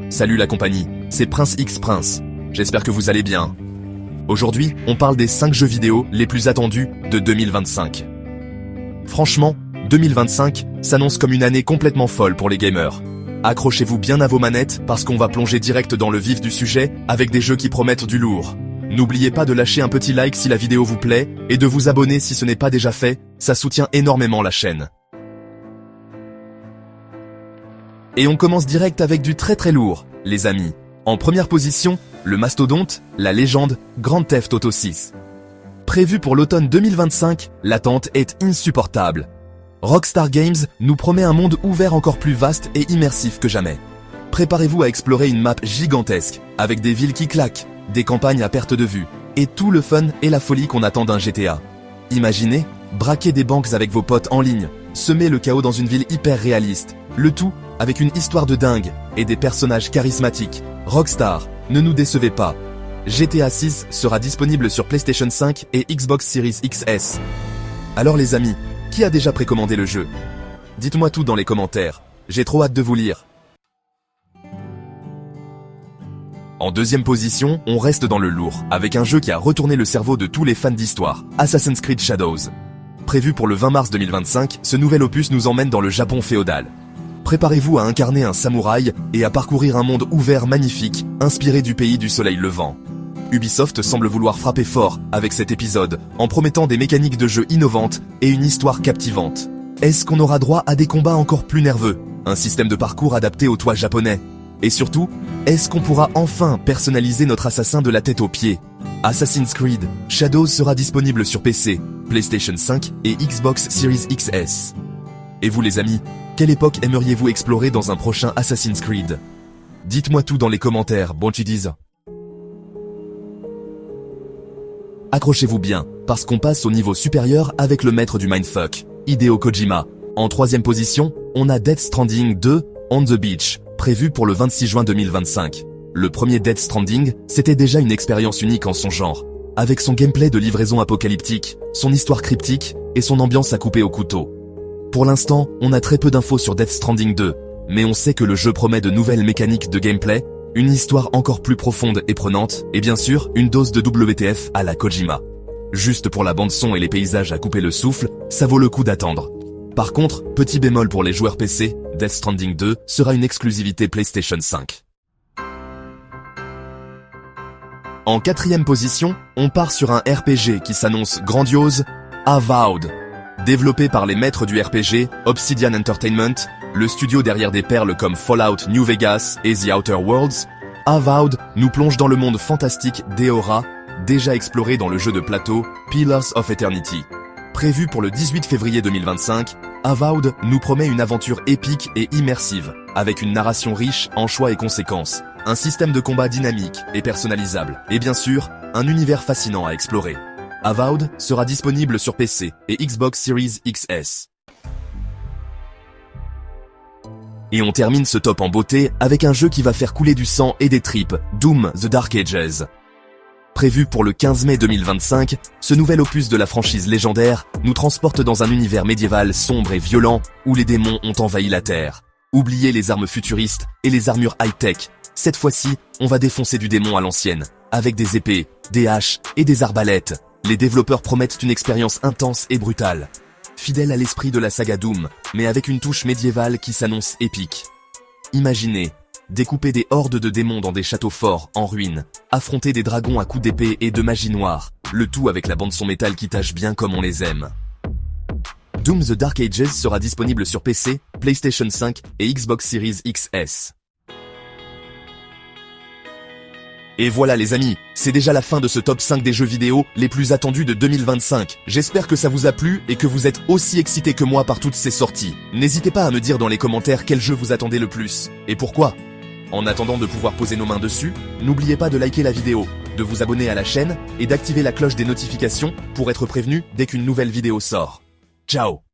Salut la compagnie, c'est Prince X Prince. J'espère que vous allez bien. Aujourd'hui, on parle des 5 jeux vidéo les plus attendus de 2025. Franchement, 2025 s'annonce comme une année complètement folle pour les gamers. Accrochez-vous bien à vos manettes parce qu'on va plonger direct dans le vif du sujet avec des jeux qui promettent du lourd. N'oubliez pas de lâcher un petit like si la vidéo vous plaît et de vous abonner si ce n'est pas déjà fait, ça soutient énormément la chaîne. Et on commence direct avec du très lourd, les amis. En première position, le mastodonte, la légende, Grand Theft Auto 6. Prévu pour l'automne 2025, l'attente est insupportable. Rockstar Games nous promet un monde ouvert encore plus vaste et immersif que jamais. Préparez-vous à explorer une map gigantesque, avec des villes qui claquent, des campagnes à perte de vue, et tout le fun et la folie qu'on attend d'un GTA. Imaginez, braquer des banques avec vos potes en ligne, semer le chaos dans une ville hyper réaliste, le tout avec une histoire de dingue et des personnages charismatiques. Rockstar, ne nous décevez pas. GTA 6 sera disponible sur PlayStation 5 et Xbox Series XS. Alors les amis, qui a déjà précommandé le jeu? Dites-moi tout dans les commentaires, j'ai trop hâte de vous lire. En deuxième position, on reste dans le lourd, avec un jeu qui a retourné le cerveau de tous les fans d'histoire, Assassin's Creed Shadows. Prévu pour le 20 mars 2025, ce nouvel opus nous emmène dans le Japon féodal. Préparez-vous à incarner un samouraï et à parcourir un monde ouvert magnifique, inspiré du pays du soleil levant. Ubisoft semble vouloir frapper fort avec cet épisode, en promettant des mécaniques de jeu innovantes et une histoire captivante. Est-ce qu'on aura droit à des combats encore plus nerveux, un système de parcours adapté aux toits japonais? Et surtout, est-ce qu'on pourra enfin personnaliser notre assassin de la tête aux pieds? Assassin's Creed Shadows sera disponible sur PC, PlayStation 5 et Xbox Series XS. Et vous les amis, quelle époque aimeriez-vous explorer dans un prochain Assassin's Creed? Dites-moi tout dans les commentaires, bon cheese. Accrochez-vous bien, parce qu'on passe au niveau supérieur avec le maître du mindfuck, Hideo Kojima. En troisième position, on a Death Stranding 2, On the Beach, prévu pour le 26 juin 2025. Le premier Death Stranding, c'était déjà une expérience unique en son genre, avec son gameplay de livraison apocalyptique, son histoire cryptique et son ambiance à couper au couteau. Pour l'instant, on a très peu d'infos sur Death Stranding 2, mais on sait que le jeu promet de nouvelles mécaniques de gameplay, une histoire encore plus profonde et prenante, et bien sûr, une dose de WTF à la Kojima. Juste pour la bande-son et les paysages à couper le souffle, ça vaut le coup d'attendre. Par contre, petit bémol pour les joueurs PC, Death Stranding 2 sera une exclusivité PlayStation 5. En quatrième position, on part sur un RPG qui s'annonce grandiose, Avowed. Développé par les maîtres du RPG, Obsidian Entertainment, le studio derrière des perles comme Fallout New Vegas et The Outer Worlds, Avowed nous plonge dans le monde fantastique d'Eora, déjà exploré dans le jeu de plateau Pillars of Eternity. Prévu pour le 18 février 2025, Avowed nous promet une aventure épique et immersive, avec une narration riche en choix et conséquences, un système de combat dynamique et personnalisable, et bien sûr, un univers fascinant à explorer. Avowed sera disponible sur PC et Xbox Series XS. Et on termine ce top en beauté avec un jeu qui va faire couler du sang et des tripes, Doom The Dark Ages. Prévu pour le 15 mai 2025, ce nouvel opus de la franchise légendaire nous transporte dans un univers médiéval sombre et violent où les démons ont envahi la Terre. Oubliez les armes futuristes et les armures high-tech. Cette fois-ci, on va défoncer du démon à l'ancienne, avec des épées, des haches et des arbalètes. Les développeurs promettent une expérience intense et brutale. Fidèle à l'esprit de la saga Doom, mais avec une touche médiévale qui s'annonce épique. Imaginez, découper des hordes de démons dans des châteaux forts, en ruine, affronter des dragons à coups d'épée et de magie noire, le tout avec la bande-son métal qui tâche bien comme on les aime. Doom The Dark Ages sera disponible sur PC, PlayStation 5 et Xbox Series XS. Et voilà les amis, c'est déjà la fin de ce top 5 des jeux vidéo les plus attendus de 2025. J'espère que ça vous a plu et que vous êtes aussi excités que moi par toutes ces sorties. N'hésitez pas à me dire dans les commentaires quel jeu vous attendez le plus, et pourquoi. En attendant de pouvoir poser nos mains dessus, n'oubliez pas de liker la vidéo, de vous abonner à la chaîne et d'activer la cloche des notifications pour être prévenu dès qu'une nouvelle vidéo sort. Ciao!